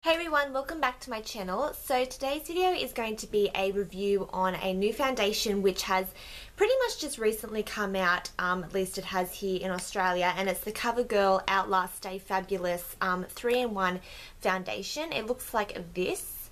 Hey everyone, welcome back to my channel. So today's video is going to be a review on a new foundation which has pretty much just recently come out, at least it has here in Australia, and it's the Covergirl Outlast Stay Fabulous 3-in-1 foundation. It looks like this,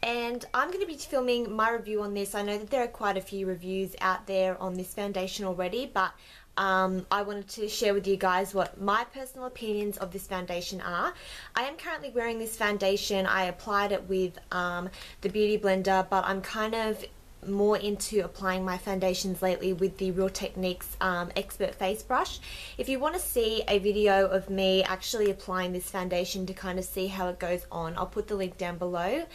and I'm going to be filming my review on this. I know that there are quite a few reviews out there on this foundation already, but I wanted to share with you guys what my personal opinions of this foundation are. I am currently wearing this foundation. I applied it with the Beauty Blender, but I'm kind of more into applying my foundations lately with the Real Techniques Expert Face Brush. If you want to see a video of me actually applying this foundation to kind of see how it goes on, I'll put the link down below.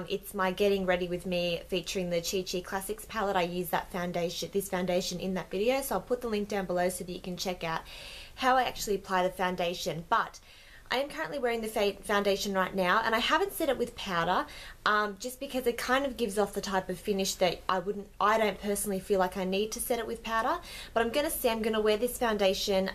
It's my Getting Ready With Me featuring the Chi Chi Classics palette. I use that foundation, this foundation in that video, so I'll put the link down below so that you can check out how I actually apply the foundation. But I am currently wearing the foundation right now, and I haven't set it with powder just because it kind of gives off the type of finish that I don't personally feel like I need to set it with powder. But I'm going to wear this foundation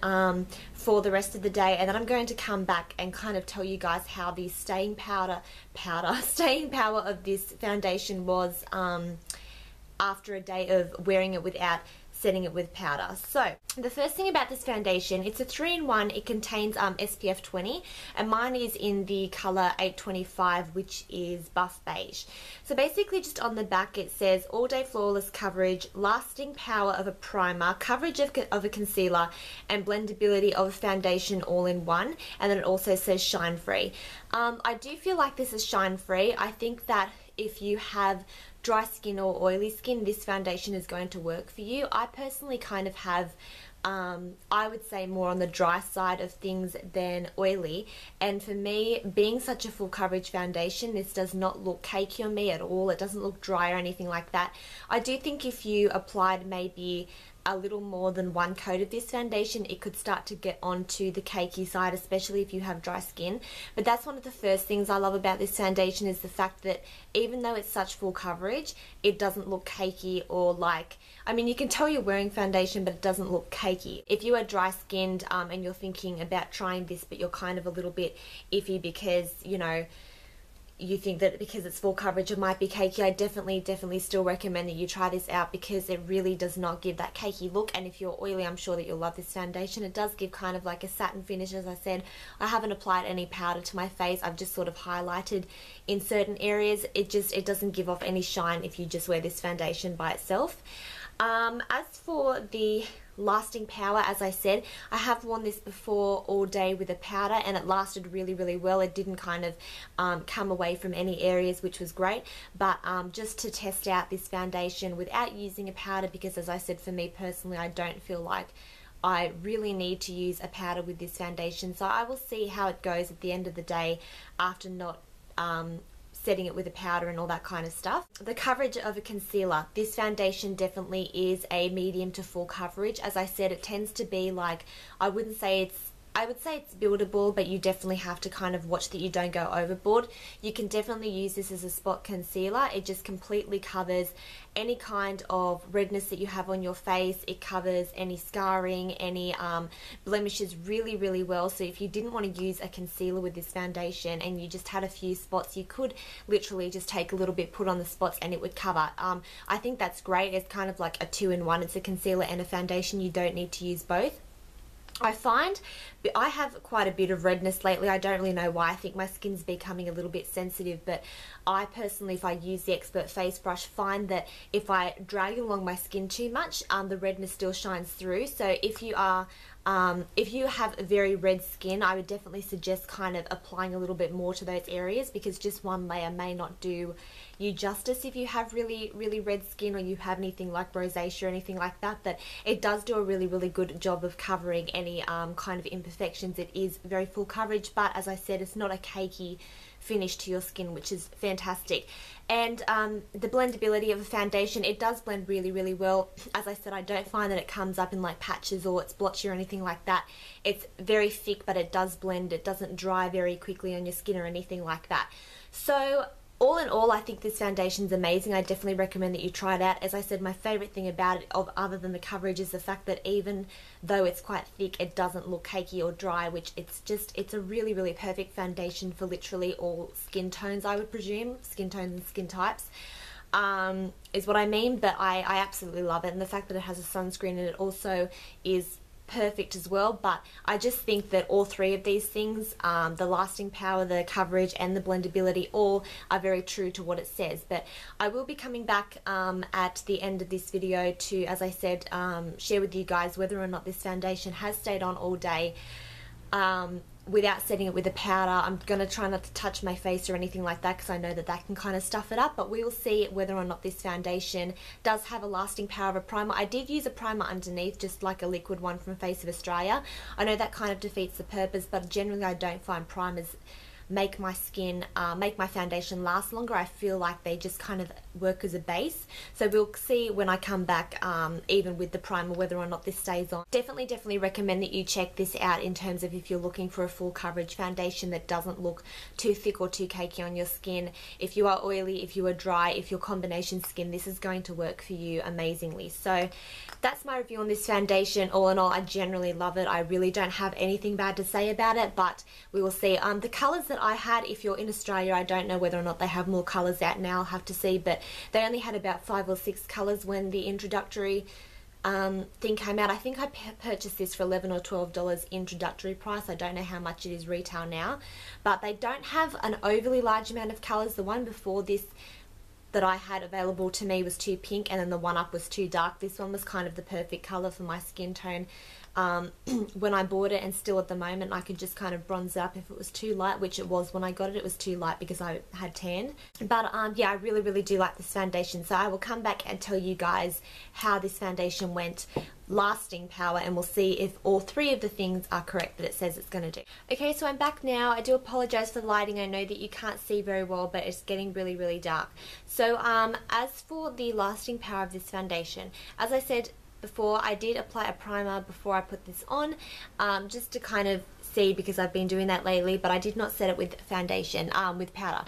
for the rest of the day, and then I'm going to come back and kind of tell you guys how the staying power of this foundation was after a day of wearing it without setting it with powder. So the first thing about this foundation, it's a 3-in-1. It contains SPF 20, and mine is in the color 825, which is Buff Beige. So basically just on the back it says all day flawless coverage, lasting power of a primer, coverage of a concealer, and blendability of a foundation all in one. And then it also says shine free. I do feel like this is shine free. I think that if you have dry skin or oily skin, this foundation is going to work for you. I personally kind of have, I would say, more on the dry side of things than oily, and for me, being such a full coverage foundation, this does not look cakey on me at all. It doesn't look dry or anything like that. I do think if you applied maybe a little more than one coat of this foundation, it could start to get onto the cakey side, especially if you have dry skin. But that's one of the first things I love about this foundation, is the fact that even though it's such full coverage, it doesn't look cakey, or like, I mean, you can tell you're wearing foundation, but it doesn't look cakey. If you are dry skinned and you're thinking about trying this, but you're kind of a little bit iffy because, you know, you think that because it's full coverage it might be cakey, I definitely still recommend that you try this out, because it really does not give that cakey look. And if you're oily, I'm sure that you'll love this foundation. It does give kind of like a satin finish. As I said, I haven't applied any powder to my face. I've just sort of highlighted in certain areas. It doesn't give off any shine if you just wear this foundation by itself. As for the lasting power, as I said, I have worn this before all day with a powder, and it lasted really well. It didn't kind of come away from any areas, which was great. But just to test out this foundation without using a powder, because as I said, for me personally, I don't feel like I really need to use a powder with this foundation. So I will see how it goes at the end of the day after not setting it with a powder and all that kind of stuff. The coverage of a concealer. This foundation definitely is a medium to full coverage. As I said, it tends to be like, I would say it's buildable, but you definitely have to kind of watch that you don't go overboard. You can definitely use this as a spot concealer. It just completely covers any kind of redness that you have on your face. It covers any scarring, any blemishes really well. So if you didn't want to use a concealer with this foundation and you just had a few spots, you could literally just take a little bit, put on the spots, and it would cover. I think that's great. It's kind of like a 2-in-1. It's a concealer and a foundation. You don't need to use both. I find I have quite a bit of redness lately. I don't really know why. I think my skin's becoming a little bit sensitive, but I personally, if I use the Expert Face Brush, find that if I drag along my skin too much, the redness still shines through. So if you have very red skin, I would definitely suggest kind of applying a little bit more to those areas, because just one layer may not do you justice if you have really red skin, or you have anything like rosacea or anything like that. But it does do a really good job of covering any kind of imperfections. It is very full coverage, but as I said, it's not a cakey finish to your skin, which is fantastic. And the blendability of a foundation, it does blend really well. As I said, I don't find that it comes up in like patches or it's blotchy or anything like that. It's very thick, but it does blend. It doesn't dry very quickly on your skin or anything like that. So all in all, I think this foundation is amazing. I definitely recommend that you try it out. As I said, my favourite thing about it, other than the coverage, is the fact that even though it's quite thick, it doesn't look cakey or dry, which it's a really, really perfect foundation for literally all skin tones, I would presume. Skin tones and skin types. Is what I mean, but I absolutely love it. And the fact that it has a sunscreen and it also is perfect as well. But I just think that all three of these things, the lasting power, the coverage and the blendability, all are very true to what it says. But I will be coming back at the end of this video to, as I said, share with you guys whether or not this foundation has stayed on all day without setting it with a powder. I'm going to try not to touch my face or anything like that because I know that that can kind of stuff it up, but we will see whether or not this foundation does have a lasting power of a primer. I did use a primer underneath, just like a liquid one from Face of Australia. I know that kind of defeats the purpose, but generally I don't find primers make my skin, make my foundation last longer. I feel like they just kind of work as a base. So we'll see when I come back, even with the primer, whether or not this stays on. Definitely recommend that you check this out in terms of if you're looking for a full coverage foundation that doesn't look too thick or too cakey on your skin. If you are oily, if you are dry, if you're combination skin, this is going to work for you amazingly. So that's my review on this foundation. All in all, I generally love it. I really don't have anything bad to say about it, but we will see. The colours that I had, if you're in Australia, I don't know whether or not they have more colours out now, I'll have to see, but they only had about 5 or 6 colours when the introductory thing came out. I think I purchased this for $11 or $12 introductory price. I don't know how much it is retail now, but they don't have an overly large amount of colours. The one before this that I had available to me was too pink, and then the one up was too dark. This one was kind of the perfect colour for my skin tone when I bought it, and still at the moment I could just kind of bronze it up if it was too light, which it was when I got it. It was too light because I had tan. But yeah, I really do like this foundation, so I will come back and tell you guys how this foundation went, lasting power, and we'll see if all three of the things are correct that it says it's going to do. Okay, so I'm back now. I do apologize for the lighting. I know that you can't see very well, but it's getting really dark. So as for the lasting power of this foundation, as I said before, I did apply a primer before I put this on, just to kind of see, because I've been doing that lately, but I did not set it with foundation, with powder.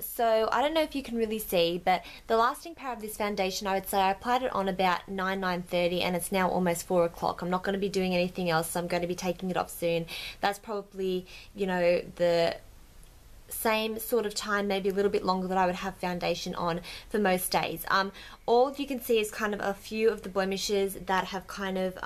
So I don't know if you can really see, but the lasting power of this foundation, I would say I applied it on about 9:30, and it's now almost 4 o'clock. I'm not going to be doing anything else, so I'm going to be taking it off soon. That's probably, you know, the same sort of time, maybe a little bit longer, that I would have foundation on for most days. All you can see is kind of a few of the blemishes that have kind of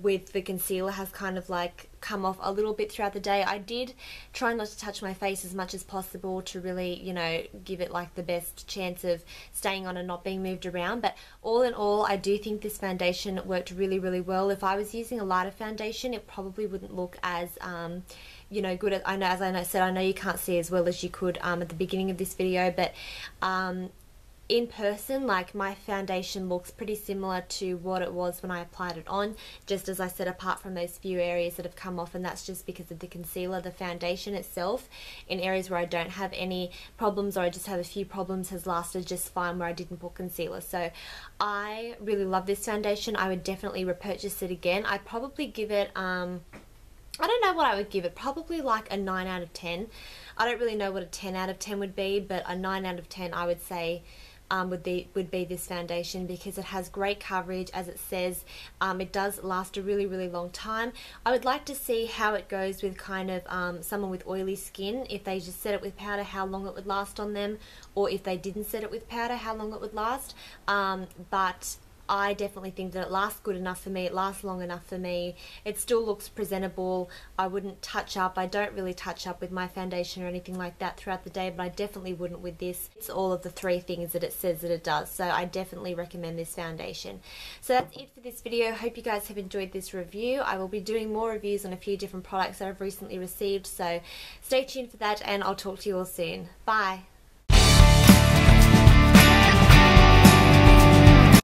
with the concealer has kind of like come off a little bit throughout the day. I did try not to touch my face as much as possible to really, you know, give it like the best chance of staying on and not being moved around. But all in all, I do think this foundation worked really well. If I was using a lighter foundation, it probably wouldn't look as you know, good. As I said, I know you can't see as well as you could at the beginning of this video, but in person, like, my foundation looks pretty similar to what it was when I applied it on, just as I said, apart from those few areas that have come off, and that's just because of the concealer. The foundation itself, in areas where I don't have any problems, or I just have a few problems, has lasted just fine where I didn't put concealer. So I really love this foundation. I would definitely repurchase it again. I'd probably give it I don't know what I would give it, probably like a 9 out of 10. I don't really know what a 10 out of 10 would be, but a 9 out of 10 I would say would be this foundation, because it has great coverage, as it says. It does last a really long time. I would like to see how it goes with kind of someone with oily skin, if they just set it with powder, how long it would last on them, or if they didn't set it with powder, how long it would last. But I definitely think that it lasts good enough for me. It lasts long enough for me. It still looks presentable. I wouldn't touch up. I don't really touch up with my foundation or anything like that throughout the day, but I definitely wouldn't with this. It's all of the three things that it says that it does, so I definitely recommend this foundation. So that's it for this video. Hope you guys have enjoyed this review. I will be doing more reviews on a few different products that I've recently received, so stay tuned for that, and I'll talk to you all soon. Bye!